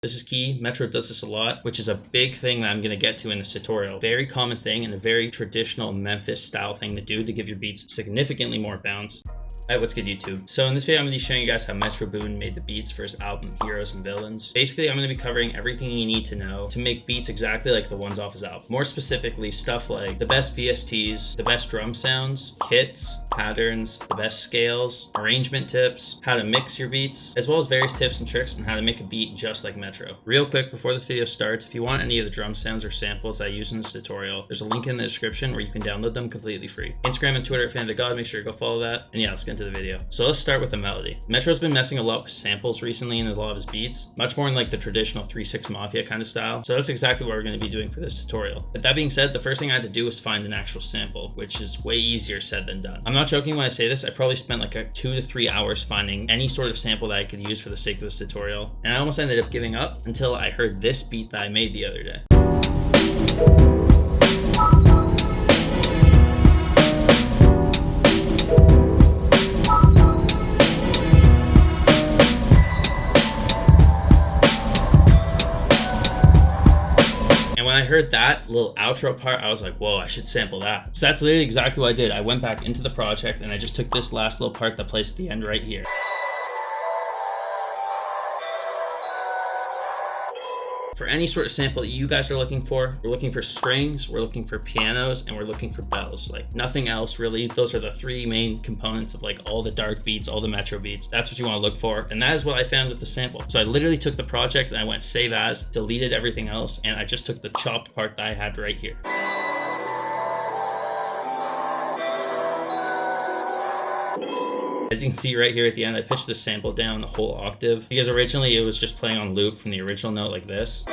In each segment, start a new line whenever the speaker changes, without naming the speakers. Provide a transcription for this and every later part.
This is key. Metro does this a lot, which is a big thing that I'm going to get to in this tutorial. Very common thing and a very traditional Memphis style thing to do to give your beats significantly more bounce. Alright, what's good YouTube? So in this video I'm going to be showing you guys how Metro Boomin made the beats for his album Heroes and Villains. Basically I'm going to be covering everything you need to know to make beats exactly like the ones off his album. More specifically stuff like the best VSTs, the best drum sounds, kits, patterns, the best scales, arrangement tips, how to mix your beats, as well as various tips and tricks on how to make a beat just like Metro. Real quick before this video starts, if you want any of the drum sounds or samples I use in this tutorial, there's a link in the description where you can download them completely free. Instagram and Twitter at FinnaFinesse, make sure you go follow that. And yeah, let's get into the video. So let's start with the melody. Metro's been messing a lot with samples recently in a lot of his beats, much more in like the traditional 3/6 Mafia kind of style. So that's exactly what we're going to be doing for this tutorial. But that being said, the first thing I had to do was find an actual sample, which is way easier said than done. I'm not joking when I say this. I probably spent like 2 to 3 hours finding any sort of sample that I could use for the sake of this tutorial. And I almost ended up giving up until I heard this beat that I made the other day. When I heard that little outro part, I was like, whoa, I should sample that. So that's literally exactly what I did. I went back into the project and I just took this last little part that plays at the end right here. For any sort of sample that you guys are looking for, we're looking for strings, we're looking for pianos, and we're looking for bells. Like nothing else really. Those are the 3 main components of like all the dark beats, all the Metro beats. That's what you want to look for. And that is what I found with the sample. So I literally took the project and I went save as, deleted everything else, and I just took the chopped part that I had right here. As you can see right here at the end, I pitched the sample down a whole octave because originally it was just playing on loop from the original note like this.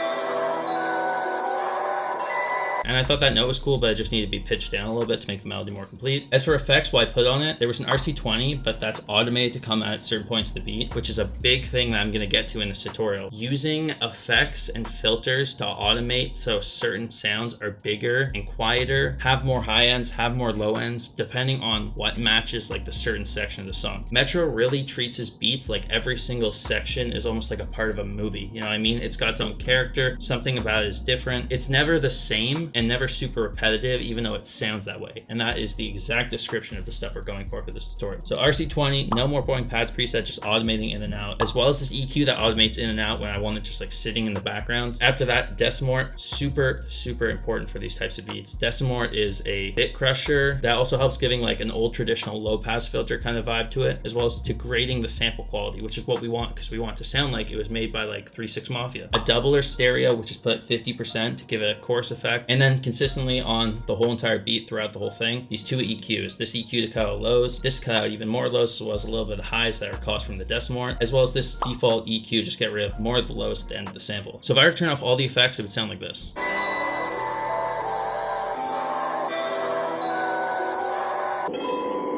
And I thought that note was cool, but it just needed to be pitched down a little bit to make the melody more complete. As for effects, what I put on it, there was an RC20, but that's automated to come at certain points of the beat, which is a big thing that I'm going to get to in this tutorial. Using effects and filters to automate so certain sounds are bigger and quieter, have more high ends, have more low ends, depending on what matches like the certain section of the song. Metro really treats his beats like every single section is almost like a part of a movie. You know what I mean? It's got its own character, something about it is different. It's never the same and never super repetitive, even though it sounds that way. And that is the exact description of the stuff we're going for this tutorial. So RC20, no more boring pads preset, just automating in and out, as well as this EQ that automates in and out when I want it just like sitting in the background. After that, decimort, super important for these types of beats. Decimort is a bit crusher that also helps giving like an old traditional low pass filter kind of vibe to it, as well as degrading the sample quality, which is what we want because we want it to sound like it was made by like 3/6 Mafia. A doubler stereo, which is put at 50% to give it a chorus effect, and then consistently on the whole entire beat throughout the whole thing, these 2 EQs, this EQ to cut out lows, this cut out even more lows, as well as a little bit of the highs that are caused from the decimort, as well as this default EQ, just get rid of more of the lows at the end of the sample. So if I were to turn off all the effects, it would sound like this.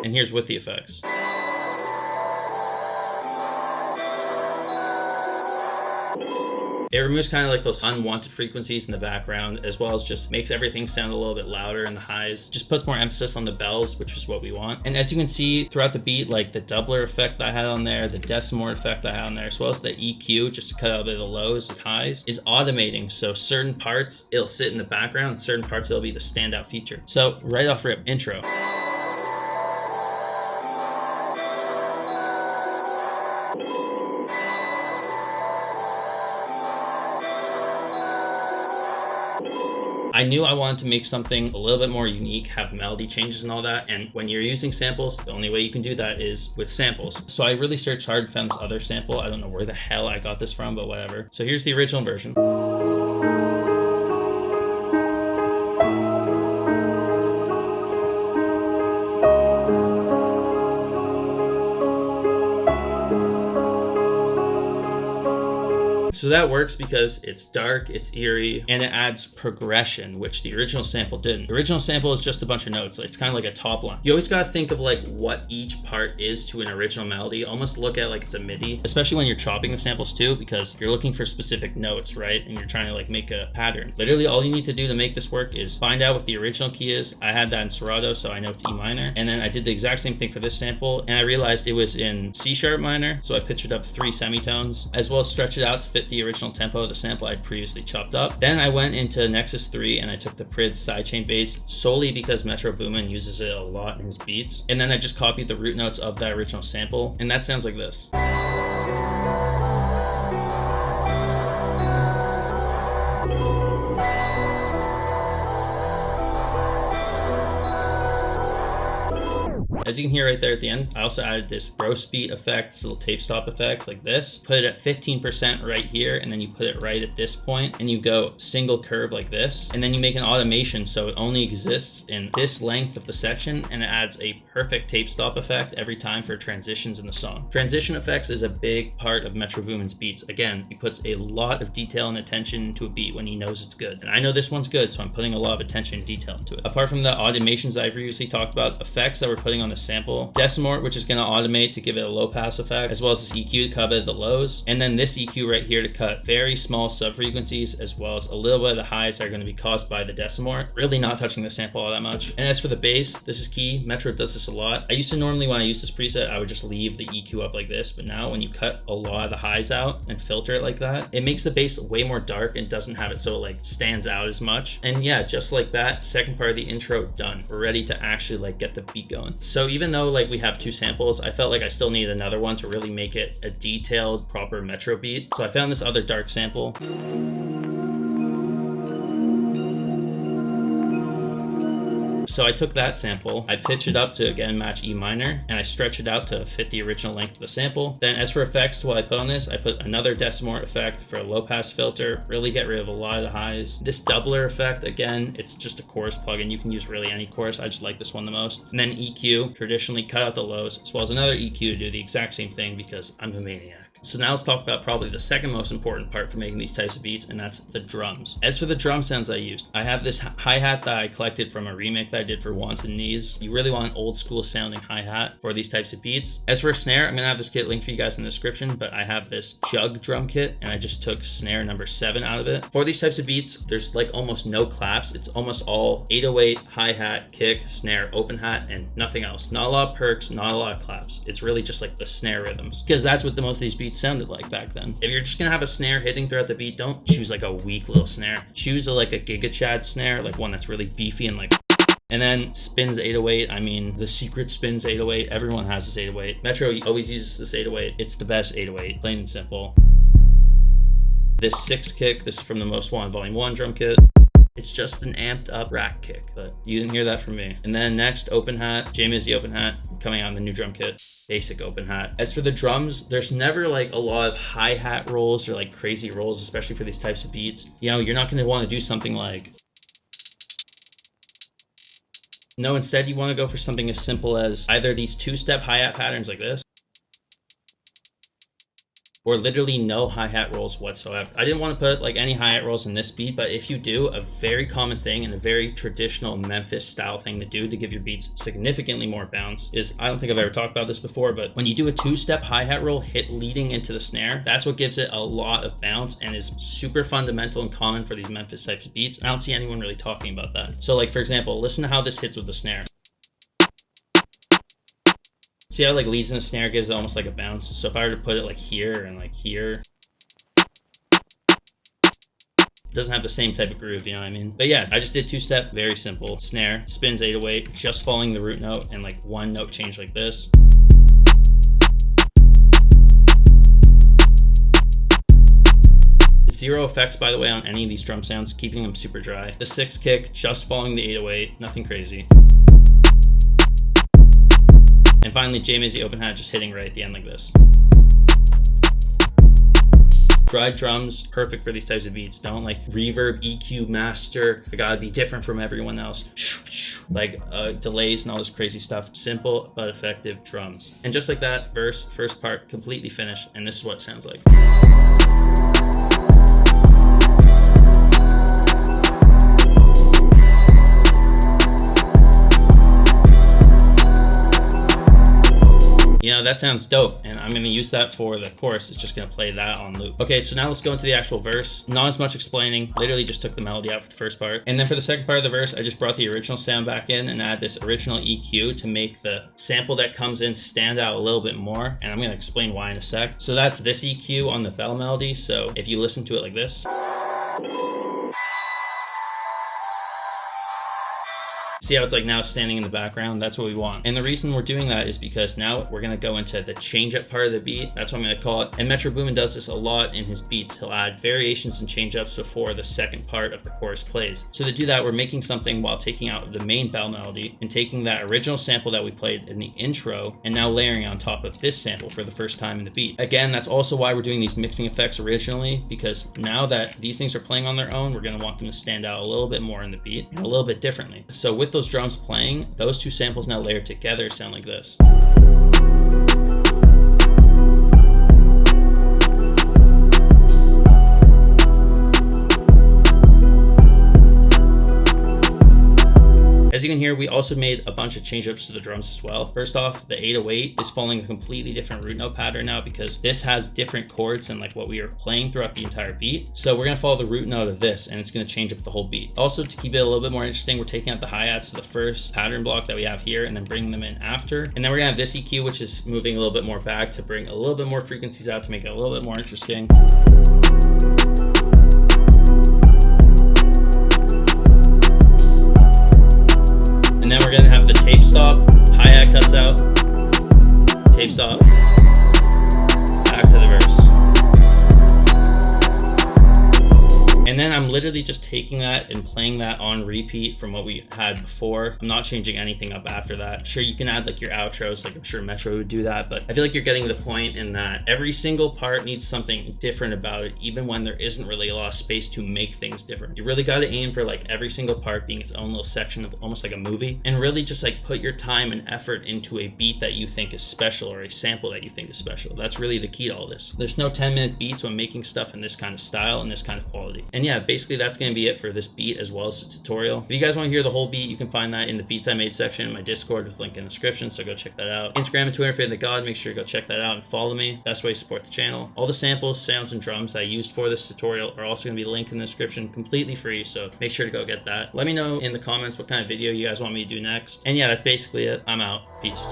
And here's with the effects. It removes kind of like those unwanted frequencies in the background, as well as just makes everything sound a little bit louder in the highs. Just puts more emphasis on the bells, which is what we want. And as you can see throughout the beat, like the doubler effect that I had on there, the decimort effect that I had on there, as well as the EQ, just to cut out a bit of the lows and highs, is automating. So certain parts, it'll sit in the background, certain parts, it'll be the standout feature. So right off rip, intro. I knew I wanted to make something a little bit more unique, have melody changes and all that. And when you're using samples, the only way you can do that is with samples. So I really searched hard and found this other sample. I don't know where the hell I got this from, but whatever. So here's the original version. So that works because it's dark, it's eerie, and it adds progression, which the original sample didn't. The original sample is just a bunch of notes. It's kind of like a top line. You always got to think of like what each part is to an original melody. Almost look at it like it's a MIDI, especially when you're chopping the samples too, because you're looking for specific notes, right? And you're trying to like make a pattern. Literally all you need to do to make this work is find out what the original key is. I had that in Serato, so I know it's E minor. And then I did the exact same thing for this sample, and I realized it was in C sharp minor. So I pitched it up 3 semitones, as well as stretch it out to fit the original tempo of the sample I'd previously chopped up. Then I went into Nexus 3 and I took the Prid sidechain bass solely because Metro Boomin uses it a lot in his beats. And then I just copied the root notes of that original sample, and that sounds like this. As you can hear right there at the end, I also added this gross beat effect, this little tape stop effect like this. Put it at 15% right here, and then you put it right at this point, and you go single curve like this. And then you make an automation so it only exists in this length of the section, and it adds a perfect tape stop effect every time for transitions in the song. Transition effects is a big part of Metro Boomin's beats. Again, he puts a lot of detail and attention into a beat when he knows it's good. And I know this one's good, so I'm putting a lot of attention and detail into it. Apart from the automations I previously talked about, effects that we're putting on the sample, decimort, which is going to automate to give it a low pass effect, as well as this EQ to cover the lows, and then this EQ right here to cut very small sub frequencies, as well as a little bit of the highs that are going to be caused by the decimort, really not touching the sample all that much. And as for the bass, this is key. Metro does this a lot. I used to normally, when I use this preset, I would just leave the EQ up like this, but now when you cut a lot of the highs out and filter it like that, it makes the bass way more dark and doesn't have it so like stands out as much. And yeah, just like that, second part of the intro done. We're ready to actually like get the beat going. So even though like we have two samples, I felt like I still needed another one to really make it a detailed, proper Metro beat. So I found this other dark sample. So I took that sample, I pitch it up to again match E minor, and I stretch it out to fit the original length of the sample. Then as for effects to what I put on this, I put another decimort effect for a low pass filter, really get rid of a lot of the highs. This doubler effect, again, it's just a chorus plugin. You can use really any chorus. I just like this one the most. And then EQ, traditionally cut out the lows, as well as another EQ to do the exact same thing because I'm a maniac. So now let's talk about probably the second most important part for making these types of beats, and that's the drums. As for the drum sounds I used, I have this hi-hat that I collected from a remake that I did for Wants and Knees. You really want an old school sounding hi-hat for these types of beats. As for a snare, I'm gonna have this kit linked for you guys in the description, but I have this Jug drum kit, and I just took snare number 7 out of it. For these types of beats, there's like almost no claps. It's almost all 808, hi-hat, kick, snare, open hat, and nothing else. Not a lot of perks, not a lot of claps. It's really just like the snare rhythms, because that's what the most of these beats sounded like back then. If you're just gonna have a snare hitting throughout the beat, don't choose like a weak little snare. Choose like a Giga Chad snare, like one that's really beefy and like. And then spins 808. I mean, the secret spins 808. Everyone has this 808. Metro always uses this 808. It's the best 808, plain and simple. This 6 kick, this is from the Most Wanted Volume 1 drum kit. It's just an amped up rack kick, but you didn't hear that from me. And then next, open hat, J-Mizzy open hat, coming out in the new drum kit, basic open hat. As for the drums, there's never like a lot of hi-hat rolls or like crazy rolls, especially for these types of beats. You know, you're not gonna wanna do something like, no, instead you wanna go for something as simple as either these 2-step hi-hat patterns like this, or literally no hi-hat rolls whatsoever. I didn't want to put like any hi-hat rolls in this beat, but if you do, a very common thing and a very traditional Memphis style thing to do to give your beats significantly more bounce is, I don't think I've ever talked about this before, but when you do a 2-step hi-hat roll hit leading into the snare, that's what gives it a lot of bounce and is super fundamental and common for these Memphis types of beats. I don't see anyone really talking about that. So like, for example, listen to how this hits with the snare. See how like leads in the snare gives it almost like a bounce? So if I were to put it like here and like here, it doesn't have the same type of groove, you know what I mean? But yeah, I just did 2-step, very simple. Snare, spins 808, just following the root note and like one note change like this. Zero effects, by the way, on any of these drum sounds, keeping them super dry. The 6 kick, just following the 808, nothing crazy. And finally, J-Mizzy open hat just hitting right at the end like this. Dry drums, perfect for these types of beats. Don't like reverb, EQ, master. I gotta be different from everyone else. Like delays and all this crazy stuff. Simple but effective drums. And just like that, verse, first part, completely finished. And this is what it sounds like. You know, that sounds dope, and I'm gonna use that for the chorus. It's just gonna play that on loop. Okay, so now let's go into the actual verse. Not as much explaining, literally just took the melody out for the first part. And then for the second part of the verse, I just brought the original sound back in and add this original EQ to make the sample that comes in stand out a little bit more. And I'm gonna explain why in a sec. So that's this EQ on the bell melody. So if you listen to it like this, see how it's like now standing in the background? That's what we want. And the reason we're doing that is because now we're gonna go into the change up part of the beat. That's what I'm gonna call it. And Metro Boomin does this a lot in his beats. He'll add variations and change ups before the second part of the chorus plays. So to do that, we're making something while taking out the main bell melody and taking that original sample that we played in the intro and now layering on top of this sample for the first time in the beat. Again, that's also why we're doing these mixing effects originally, because now that these things are playing on their own, we're gonna want them to stand out a little bit more in the beat and a little bit differently. So with those drums playing, those two samples now layered together sound like this. As you can hear, we also made a bunch of change-ups to the drums as well. First off, the 808 is following a completely different root note pattern now because this has different chords than like what we are playing throughout the entire beat. So we're gonna follow the root note of this and it's gonna change up the whole beat. Also, to keep it a little bit more interesting, we're taking out the hi-hats to the first pattern block that we have here and then bringing them in after. And then we're gonna have this EQ, which is moving a little bit more back to bring a little bit more frequencies out to make it a little bit more interesting. And then we're gonna have the tape stop, hi-hat cuts out, tape stop, back to the verse. And then I'm literally just taking that and playing that on repeat from what we had before. I'm not changing anything up after that. Sure, you can add like your outros, like I'm sure Metro would do that, but I feel like you're getting the point in that every single part needs something different about it, even when there isn't really a lot of space to make things different. You really got to aim for like every single part being its own little section of almost like a movie, and really just like put your time and effort into a beat that you think is special or a sample that you think is special. That's really the key to all this. There's no 10-minute beats when making stuff in this kind of style and this kind of quality. And yeah, basically that's going to be it for this beat as well as the tutorial. If you guys want to hear the whole beat, you can find that in the Beats I Made section in my Discord with link in the description, so go check that out. Instagram and Twitter, FinnaFinesse, make sure to go check that out and follow me. Best way to support the channel. All the samples, sounds, and drums I used for this tutorial are also going to be linked in the description, completely free, so make sure to go get that. Let me know in the comments what kind of video you guys want me to do next. And yeah, that's basically it. I'm out. Peace.